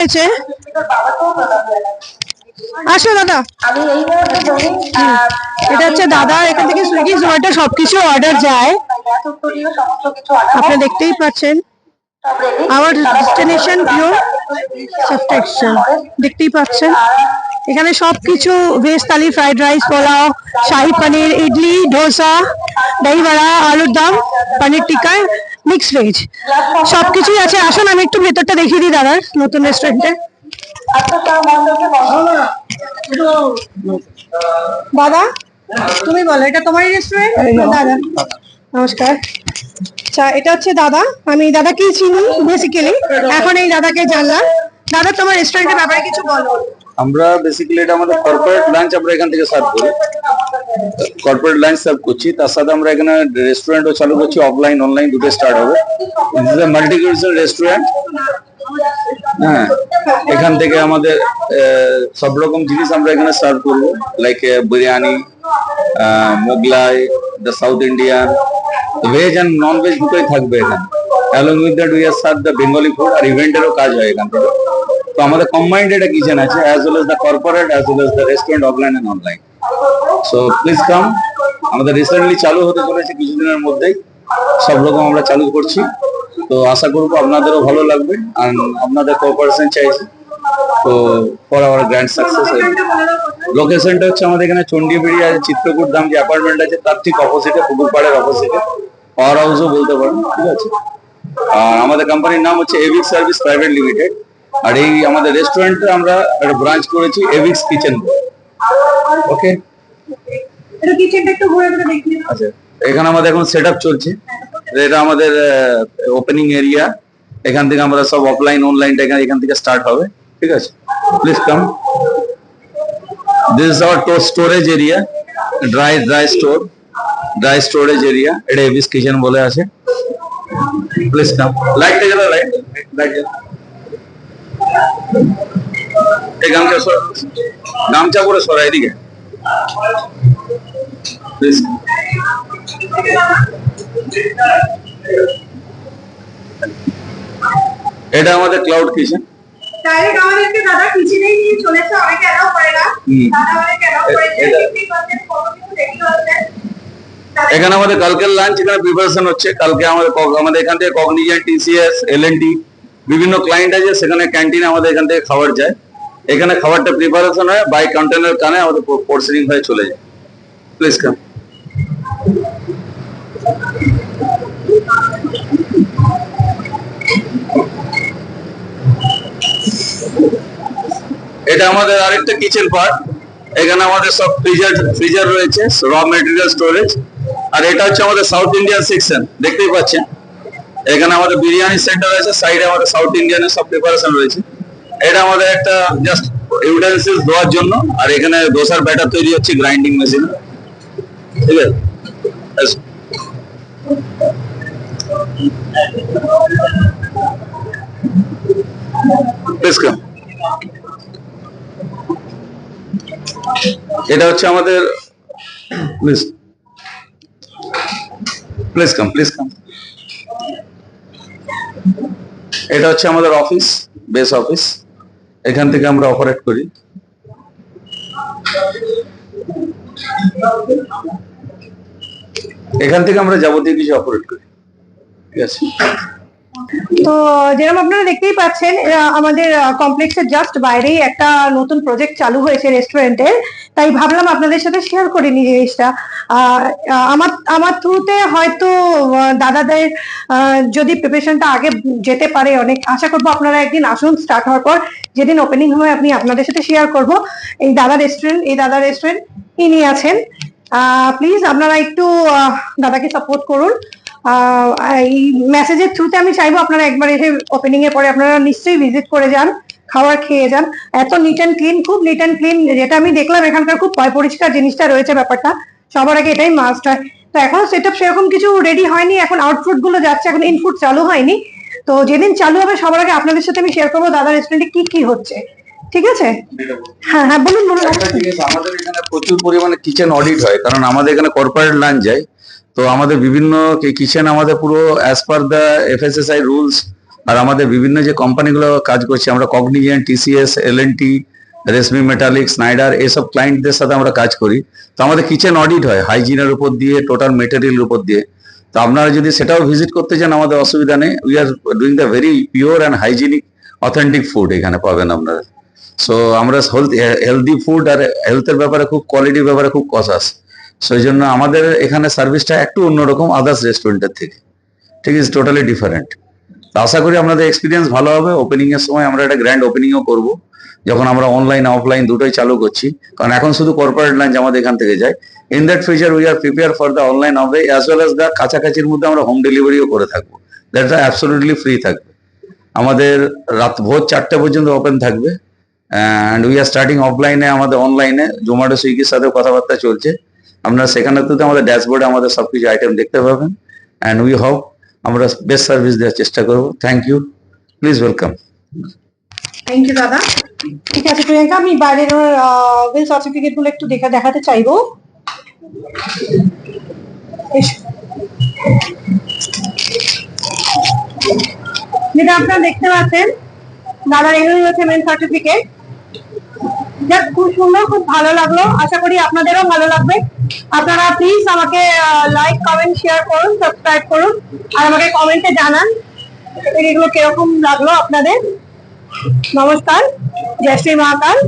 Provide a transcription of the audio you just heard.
হয়েছে। আসো দাদা, এটা হচ্ছে দাদা, এখান থেকে সুইগি জোম্যাটো সবকিছু অর্ডার যায়, আপনারা দেখতেই পাচ্ছেন। আওয়ার ডেস্টিনেশন ইউর সাবস্ক্রিপশন, দেখতেই পাচ্ছেন এখানে সবকিছু, ভেজ থালি, ফ্রাইড রাইস, পোলাও, শাহি পনির, ইডলি, ডোসা, দহি বড়া, আলুর দম, পনির টিক্কা, মিক্সড ভেজ, সবকিছুই আছে। আসুন আমি একটু ভেতরটা দেখিয়ে দিই দাদার নতুন রেস্টুরেন্টে। দাদা তুমি বলো, এটা তোমারই রেস্টুরেন্ট? দাদা নমস্কার। আচ্ছা, এটা হচ্ছে দাদা, আমি দাদাকে চিনি বেসিক্যালি, এখন এই দাদাকে জানলাম। দাদা তোমার রেস্টুরেন্টের ব্যাপারে কিছু বলো। আমরা বেসিক্যালি এটা আমাদের কর্পোরেট লাঞ্চ আমরা এখান থেকে সার্ভ করি, কর্পোরেট লাঞ্চ সার্ভ করছি। তার সাথে আমরা এখানে রেস্টুরেন্টও চালু করছি, অফলাইন অনলাইন দুটো স্টার্ট হবে। This is a multi cuisine restaurant. হ্যাঁ, এখান থেকে আমাদের সব রকম জিনিস আমরা এখানে সার্ভ করবো, like biryani, Mughlai, the South Indian, veg and non veg দুটোই থাকবে এখানে। Along with that we are serve the Bengali food, আর ইভেন্টেরও কাজ হয় এখান থেকে। তো আমাদের কম্বাইন্ড একটা কিচেন আছে, as well as the corporate as well as the restaurant, offline and online. So please come. আমাদের রিসেন্টলি চালু হতে চলেছে কিছুদিনের মধ্যেই, সব রকম আমরা চালু করছি। তো আশা করবো আপনাদেরও ভালো লাগবে, আর আপনাদের কোঅপারেশন চাইছি তো ফর আওয়ার গ্র্যান্ড সাকসেস। লোকেশনটা হচ্ছে আমাদের এখানে চন্ডিবেড়ি আছে, চিত্রকূট ধাম যে অ্যাপার্টমেন্ট আছে তার ঠিক অপোজিটে, পুকুরপাড়ের অপোজিটে, পাওয়ার হাউসও বলতে পারেন, ঠিক আছে। আর আমাদের কোম্পানির নাম হচ্ছে এভিক্স সার্ভিস প্রাইভেট লিমিটেড। আর এই আমাদের রেস্টুরেন্টে আমরা একটা ব্রাঞ্চ করেছি, এভিক্স কিচেন। ওকে, আচ্ছা, এখানে আমাদের এখন সেট আপ চলছে। এটা আমাদের ওপেনিং এরিয়া, এখান থেকে আমরা সব অফলাইন অনলাইনটা এখান থেকে স্টার্ট হবে, ঠিক আছে। Please come. This is our storage area, dry storage area, এটা এভিক্স কিচেন বলে আছে। Please come. লাইট জ্বালা, লাইট এই গামছা করে সরা এদিকে, প্লিজ। এটা আমাদের ক্লাউড কিচেন। ডাইরেক্ট আমাদেরকে দাদা কিচেনেই নিয়ে চলেছে, অনেকে এলাও করে না, দাদা আমাদেরকে এলাও করেছে, 50% কত কিছু রেডি হচ্ছে। এখানে আমাদের কালকের লাঞ্চ এখানে প্রিপারেশন হচ্ছে। কালকে আমাদের এখান থেকে কগনিজেন্ট, টিসিএস, এলএনটি বিভিন্ন ক্লায়েন্ট আছে, সেখানে ক্যান্টিনে আমাদের এখান থেকে খাবার যায়। এখানে খাবারটা প্রিপারেশন হয় বাই কন্টেনার কানে, আমাদের পোর্শনিং হয়ে চলে যায়। Please come. এটা আমাদের আরেকটা কিচেন পার্ট। এখানে আমাদের সব ফ্রিজার রয়েছে, র মেটেরিয়াল স্টোরেজ। আর এটা হচ্ছে আমাদের সাউথ ইন্ডিয়ান সেকশন, দেখতেই পাচ্ছেন। এখানে আমাদের বিরিয়ানি সেন্টার আছে, সাইডে আমাদের সাউথ ইন্ডিয়ানের সব প্রিপারেশন রয়েছে। এটা আমাদের একটা জাস্ট ইউটেন্সিলস ধোয়ার জন্য, আর এখানে দোসার ব্যাটার তৈরি হচ্ছে গ্রাইন্ডিং মেশিন, ঠিক আছে। এটা হচ্ছে আমাদের, please please come, please come. এটা হচ্ছে আমাদের অফিস, বেস অফিস, এখান থেকে আমরা অপারেট করি। এখান থেকে আমরা যাবতীয় কিছু অপারেট করি, ঠিক আছে। তো যেরকম আপনারা দেখতেই পাচ্ছেন, আমাদের কমপ্লেক্সের জাস্ট বাইরেই একটা নতুন প্রজেক্ট চালু হয়েছে রেস্টুরেন্টের, তাই ভাবলাম আপনাদের সাথে শেয়ার করে নি জিনিসটা। আমার থ্রুতে হয়তো দাদাদের যদি প্রিপারেশনটা আগে যেতে পারে, অনেক আশা করবো আপনারা একদিন আসুন, স্টার্ট হওয়ার পর যেদিন ওপেনিং হয় আমি আপনাদের সাথে শেয়ার করব এই দাদা রেস্টুরেন্ট ইনি আছেন। প্লিজ আপনারা একটু দাদাকে সাপোর্ট করুন। এই মেসেজের থ্রুতে আমি চাইবো আপনারা একবার এসে ওপেনিং এর পরে আপনারা নিশ্চয়ই ভিজিট করে যান, খাবার খেয়ে যান। এত নিট অ্যান্ড ক্লিন, খুব নিট অ্যান্ড ক্লিন, যেটা আমি দেখলাম এখানকার খুব পরিষ্কার জিনিসটা রয়েছে, ব্যাপারটা সবার আগে এটাই মাস্ট হয়। তো এখন সেটআপ সেরকম কিছু রেডি হয়নি, এখন আউটফুট গুলো যাচ্ছে, এখন ইনফুট চালু হয়নি। তো যেদিন চালু হবে সবার আগে আপনাদের সাথে আমি শেয়ার করবো দাদা রেস্টুরেন্টে কি কি হচ্ছে, ঠিক আছে? হ্যাঁ হ্যাঁ, বলুন বলুন। আমাদের এখানে প্রচুর পরিমাণে কিচেন অডিট হয়, কারণ আমাদের এখানে কর্পোরেট লাঞ্চ যায়। তো আমাদের বিভিন্ন কিচেন আমাদের পুরো as per the FSSAI rules আর আমাদের বিভিন্ন যে কোম্পানিগুলো কাজ করছে, আমরা Cognizant, TCS, LNT, Rashmi metallic, Schneider, এইসব ক্লায়েন্টদের সাথে আমরা কাজ করি। তো আমাদের কিচেন অডিট হয় হাইজিনের উপর দিয়ে, টোটাল মেটেরিয়ালের উপর দিয়ে। তো আপনারা যদি সেটাও ভিজিট করতে চান আমাদের অসুবিধা নেই। We are doing the very pure and hygienic authentic food এখানে পাবেন আপনারা। সো আমরা হেলদি ফুড আর হেলথের ব্যাপারে খুব, কোয়ালিটির ব্যাপারে খুব কসাস। সেই জন্য আমাদের এখানে সার্ভিসটা একটু অন্যরকম আদার্স রেস্টুরেন্টের থেকে, ঠিক ইজ টোটালি ডিফারেন্ট। আশা করি আপনাদের এক্সপিরিয়েন্স ভালো হবে। ওপেনিং এর সময় আমরা একটা গ্র্যান্ড ওপেনিংও করব, যখন আমরা অনলাইন অফলাইন দুটোই চালু করছি। কারণ এখন শুধু কর্পোরেট লাঞ্চ আমাদের এখান থেকে যায়। In that future we are prepare for the online offline as well as the কাছাকাছির মধ্যে আমরা হোম ডেলিভারিও করে থাকবো। দ্যাটটা অ্যাবসলিউটলি ফ্রি থাকবে। আমাদের রাত ভোর 4টে পর্যন্ত ওপেন থাকবে। অ্যান্ড উই আর স্টার্টিং অফলাইনে, আমাদের অনলাইনে জোম্যাটো সুইগির সাথে কথাবার্তা চলছে। আপনারা সেখানে তো আমাদের ড্যাশবোর্ডে আমাদের সবকিছু আইটেম দেখতে পাবেন। অ্যান্ড উই হোপ আমরা বেস্ট সার্ভিস দেওয়ার চেষ্টা করব। Thank you, please welcome. Thank you দাদা। ঠিক আছে প্রিয়াঙ্কা, আমি বাইরের ওয়েল সার্টিফিকেট গুলো একটু দেখাতে চাইবো। যেটা আপনারা দেখতে পাচ্ছেন, দাদার এগুলোই হচ্ছে মেন সার্টিফিকেট। যাক, খুব সুন্দর, খুব ভালো লাগলো। আশা করি আপনাদেরও ভালো লাগবে। আপনারা প্লিজ আমাকে লাইক, কমেন্ট, শেয়ার করুন, সাবস্ক্রাইব করুন, আর আমাকে কমেন্টে জানান এগুলো কিরকম লাগলো আপনাদের। নমস্কার, জয় শ্রী মহাকাল।